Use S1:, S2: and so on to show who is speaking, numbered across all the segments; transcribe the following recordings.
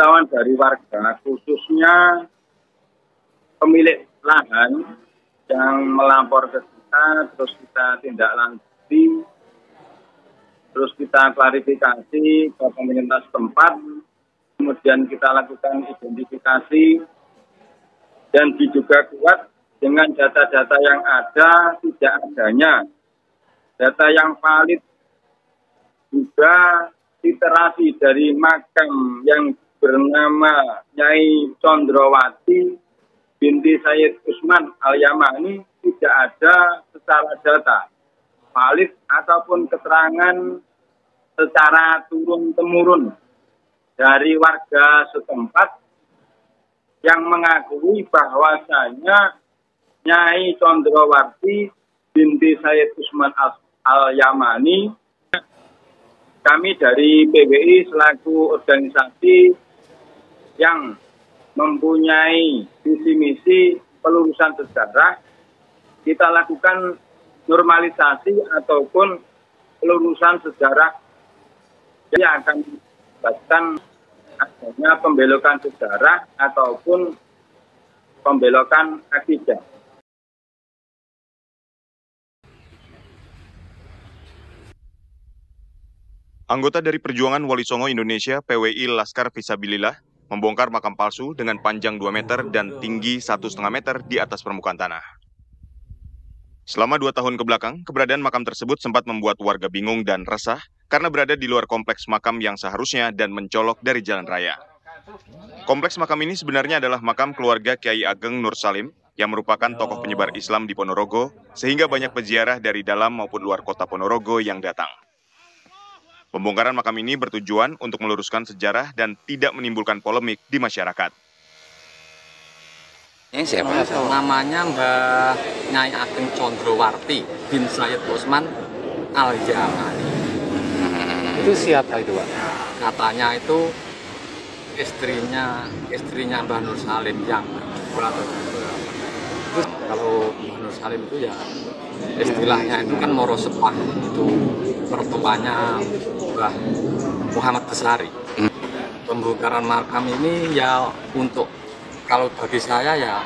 S1: pemberitahuan dari warga, khususnya pemilik lahan yang melapor ke kita, terus kita tindak lanjuti, terus kita klarifikasi ke pemerintah setempat, kemudian kita lakukan identifikasi, dan diduga kuat dengan data-data yang ada, tidak adanya data yang valid, juga literasi dari makam yang bernama Nyai Condrowati binti Sayyid Usman Al-Yamani tidak ada secara data valid ataupun keterangan secara turun-temurun dari warga setempat yang mengakui bahwasanya Nyai Condrowati binti Sayyid Usman Al-Yamani, kami dari PWI selaku organisasi yang mempunyai visi misi pelurusan sejarah, kita lakukan normalisasi ataupun pelurusan sejarah yang akan membuatkan adanya pembelokan sejarah ataupun pembelokan akidah.
S2: Anggota dari Perjuangan Wali Songo Indonesia PWI Laskar Fisabilillah membongkar makam palsu dengan panjang 2 meter dan tinggi 1,5 meter di atas permukaan tanah. Selama 2 tahun kebelakang, keberadaan makam tersebut sempat membuat warga bingung dan resah karena berada di luar kompleks makam yang seharusnya dan mencolok dari jalan raya. Kompleks makam ini sebenarnya adalah makam keluarga Kiai Ageng Nur Salim yang merupakan tokoh penyebar Islam di Ponorogo, sehingga banyak peziarah dari dalam maupun luar kota Ponorogo yang datang. Pembongkaran makam ini bertujuan untuk meluruskan sejarah dan tidak menimbulkan polemik di masyarakat.
S3: Ini siapa? Namanya Mbak Nyai Ageng Condrowati bin Sayyid Usman Al-Yamani.
S4: Itu siapa itu, Pak?
S3: Katanya itu istrinya Mbah Nur Salim yang terus kalau Mbah Nur Salim itu ya istilahnya itu kan Moro Sepah, itu mertuanya Mbah Muhammad Besari. Pembongkaran makam ini ya untuk, kalau bagi saya ya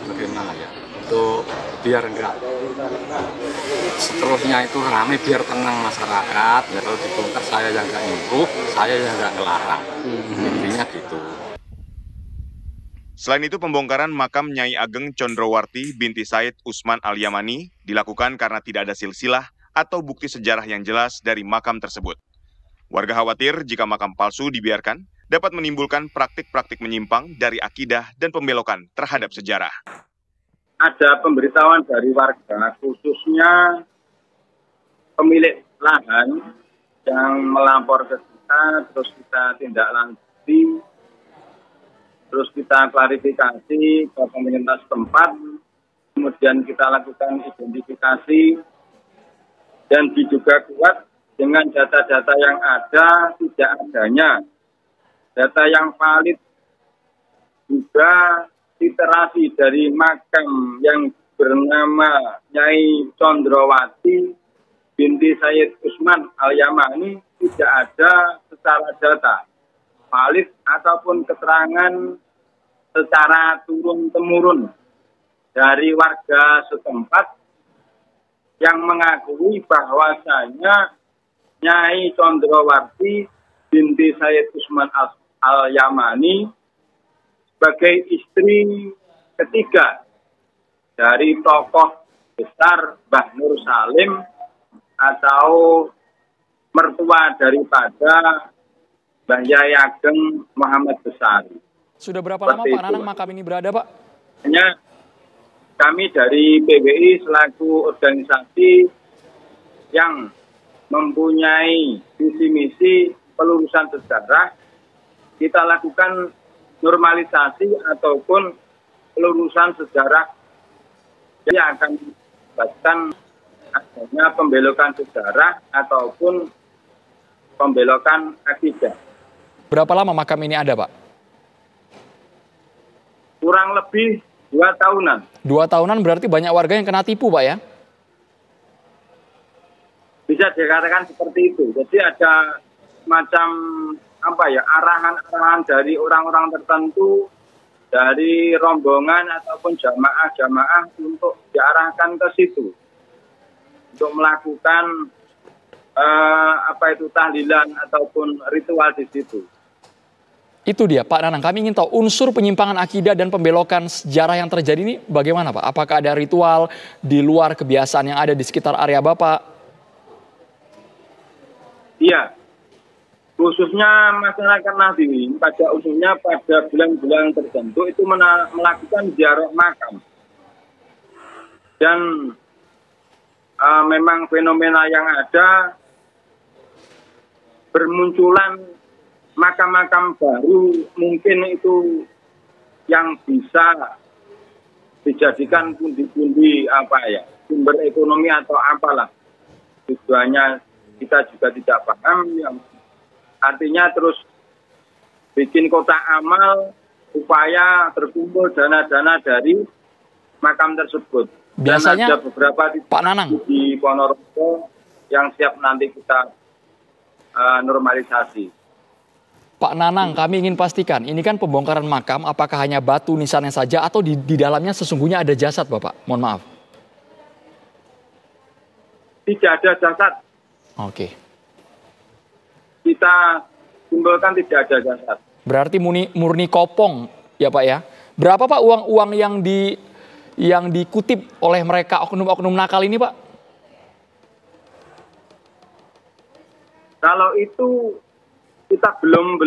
S3: bagaimana ya, untuk biar enggak seterusnya itu rame, biar tenang masyarakat. Ya kalau dibongkar saya yang enggak nyuruh, saya yang enggak ngelarang. Intinya gitu.
S2: Selain itu, pembongkaran makam Nyai Ageng Condrowati binti Sayyid Usman Al-Yamani dilakukan karena tidak ada silsilah atau bukti sejarah yang jelas dari makam tersebut. Warga khawatir jika makam palsu dibiarkan dapat menimbulkan praktik-praktik menyimpang dari akidah dan pembelokan terhadap sejarah.
S1: Ada pemberitahuan dari warga, khususnya pemilik lahan yang melapor ke kita, terus kita tindak lanjuti, terus kita klarifikasi ke pemerintah setempat, kemudian kita lakukan identifikasi, dan diduga kuat dengan data-data yang ada, tidak adanya data yang valid, juga literasi dari makam yang bernama Nyai Condrowati binti Sayyid Usman Al-Yamani tidak ada secara data valid ataupun keterangan secara turun-temurun dari warga setempat yang mengakui bahwasanya Nyai Condrowati binti Sayyid Usman Al-Yamani sebagai istri ketiga dari tokoh besar Mbah Nur Salim atau mertua daripada Mbah Yai Ageng Muhammad Besari.
S4: Sudah berapa lama Pak Nanang makam ini berada, Pak?
S1: Hanya kami dari PWI selaku organisasi yang mempunyai visi misi pelurusan sejarah, kita lakukan normalisasi ataupun pelurusan sejarah yang akan membuatkan adanya pembelokan sejarah ataupun pembelokan akidah.
S4: Berapa lama makam ini ada, Pak?
S1: Kurang lebih 2 tahunan.
S4: 2 tahunan berarti banyak warga yang kena tipu, Pak, ya?
S1: Bisa dikatakan seperti itu. Jadi ada semacam arahan-arahan dari orang-orang tertentu, dari rombongan ataupun jamaah-jamaah untuk diarahkan ke situ untuk melakukan tahlilan ataupun ritual di situ.
S4: Itu dia Pak Nanang, kami ingin tahu unsur penyimpangan akidah dan pembelokan sejarah yang terjadi ini bagaimana Pak? Apakah ada ritual di luar kebiasaan yang ada di sekitar area Bapak?
S1: Iya, khususnya masyarakat Nahdliyin pada umumnya pada bulan-bulan tertentu itu melakukan ziarah makam. Dan memang fenomena yang ada bermunculan makam-makam baru, mungkin itu yang bisa dijadikan pundi-pundi sumber ekonomi atau apalah. Tujuannya kita juga tidak paham, yang artinya terus bikin kotak amal supaya terkumpul dana-dana dari makam tersebut.
S4: Biasanya
S1: dan ada beberapa
S4: Pak Nanang
S1: di Ponorogo yang siap nanti kita normalisasi.
S4: Pak Nanang, kami ingin pastikan, ini kan pembongkaran makam, apakah hanya batu nisannya saja atau di dalamnya sesungguhnya ada jasad, Bapak? Mohon maaf.
S1: Tidak ada jasad.
S4: Oke.
S1: Kita simpulkan tidak ada jasad.
S4: Berarti murni kopong, ya Pak ya? Berapa Pak uang yang dikutip oleh mereka oknum-oknum nakal ini, Pak?
S1: Kalau itu kita belum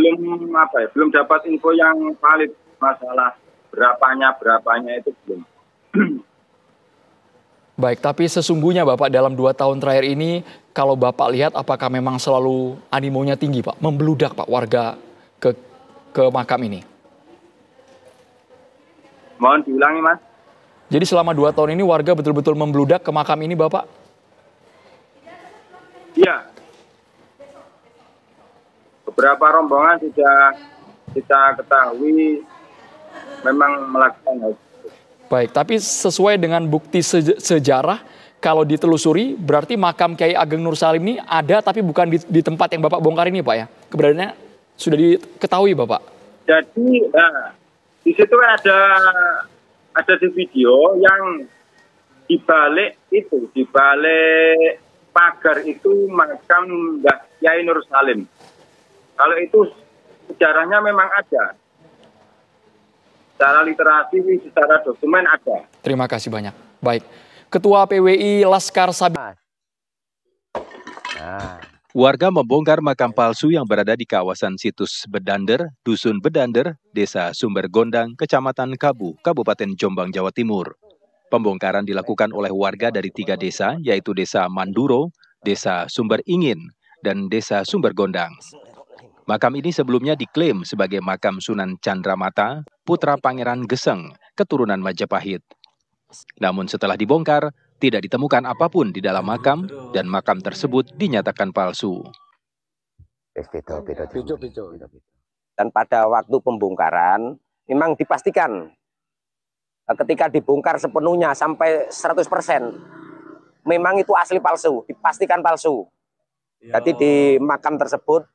S1: dapat info yang valid, masalah berapanya itu belum.
S4: Baik, tapi sesungguhnya Bapak dalam 2 tahun terakhir ini, kalau Bapak lihat apakah memang selalu animonya tinggi Pak, membludak Pak warga ke makam ini?
S1: Mohon diulangi Mas.
S4: Jadi selama 2 tahun ini warga betul-betul membludak ke makam ini Bapak?
S1: Iya. Beberapa rombongan sudah kita ketahui memang melakukan hal itu.
S4: Baik, tapi sesuai dengan bukti sejarah, kalau ditelusuri berarti makam Kiai Ageng Nur Salim ini ada tapi bukan di tempat yang Bapak bongkar ini Pak ya? Keberadaannya sudah diketahui Bapak?
S1: Jadi di situ ada di video yang dibalik pagar itu makam Mbah Kiai Nur Salim. Kalau itu sejarahnya memang ada. Secara literasi, secara dokumen ada.
S4: Terima kasih banyak. Baik. Ketua PWI Laskar Sabila.
S5: Warga membongkar makam palsu yang berada di kawasan situs Bedander, Dusun Bedander, Desa Sumber Gondang, Kecamatan Kabu, Kabupaten Jombang, Jawa Timur. Pembongkaran dilakukan oleh warga dari 3 desa, yaitu Desa Manduro, Desa Sumber Ingin, dan Desa Sumber Gondang. Makam ini sebelumnya diklaim sebagai makam Sunan Chandramata, putra Pangeran Geseng, keturunan Majapahit. Namun setelah dibongkar, tidak ditemukan apapun di dalam makam, dan makam tersebut dinyatakan palsu.
S6: Dan pada waktu pembongkaran, memang dipastikan ketika dibongkar sepenuhnya sampai 100%, memang itu asli palsu, dipastikan palsu. Jadi di makam tersebut,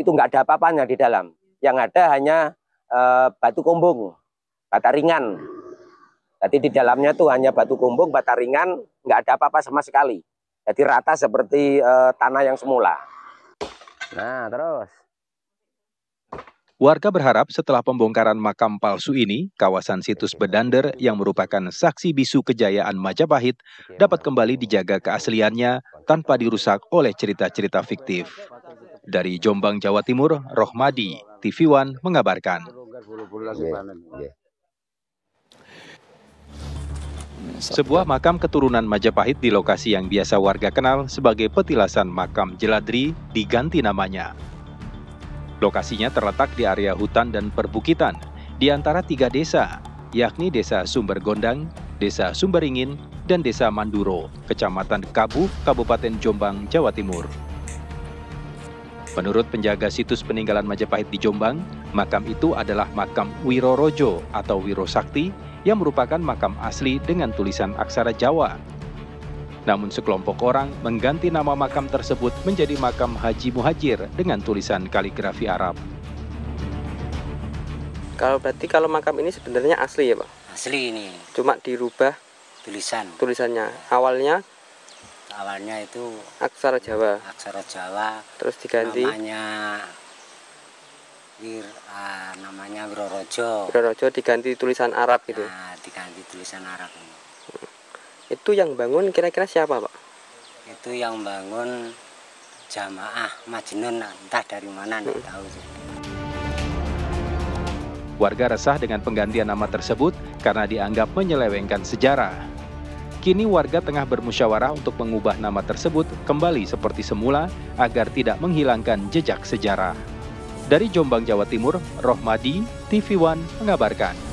S6: itu nggak ada apa-apanya di dalam. Yang ada hanya batu kumbung, bata ringan. Jadi di dalamnya tuh hanya batu kumbung, bata ringan, nggak ada apa-apa sama sekali. Jadi rata seperti tanah yang semula. Nah, terus.
S5: Warga berharap setelah pembongkaran makam palsu ini, kawasan situs Bedander yang merupakan saksi bisu kejayaan Majapahit dapat kembali dijaga keasliannya tanpa dirusak oleh cerita-cerita fiktif. Dari Jombang, Jawa Timur, Rohmadi, TV One mengabarkan. Sebuah makam keturunan Majapahit di lokasi yang biasa warga kenal sebagai petilasan makam Jeladri diganti namanya. Lokasinya terletak di area hutan dan perbukitan di antara 3 desa, yakni Desa Sumber Gondang, Desa Sumberingin, dan Desa Manduro, Kecamatan Kabu, Kabupaten Jombang, Jawa Timur. Menurut penjaga situs peninggalan Majapahit di Jombang, makam itu adalah makam Wirorojo atau Wiro Sakti yang merupakan makam asli dengan tulisan aksara Jawa. Namun sekelompok orang mengganti nama makam tersebut menjadi makam Haji Muhajir dengan tulisan kaligrafi Arab.
S7: Kalau makam ini sebenarnya asli ya Pak?
S8: Asli ini.
S7: Cuma dirubah tulisannya. Awalnya
S8: itu
S7: aksara Jawa.
S8: Terus
S7: diganti
S8: namanya Grorojo.
S7: Diganti tulisan Arab gitu.
S8: Nah, diganti tulisan Arab ini.
S7: Itu yang bangun kira-kira siapa Pak?
S8: Itu yang bangun Jamaah Majnun, entah dari mana nggak tahu.
S5: Warga resah dengan penggantian nama tersebut karena dianggap menyelewengkan sejarah. Kini warga tengah bermusyawarah untuk mengubah nama tersebut kembali seperti semula agar tidak menghilangkan jejak sejarah. Dari Jombang, Jawa Timur, Rohmadi, TV One mengabarkan.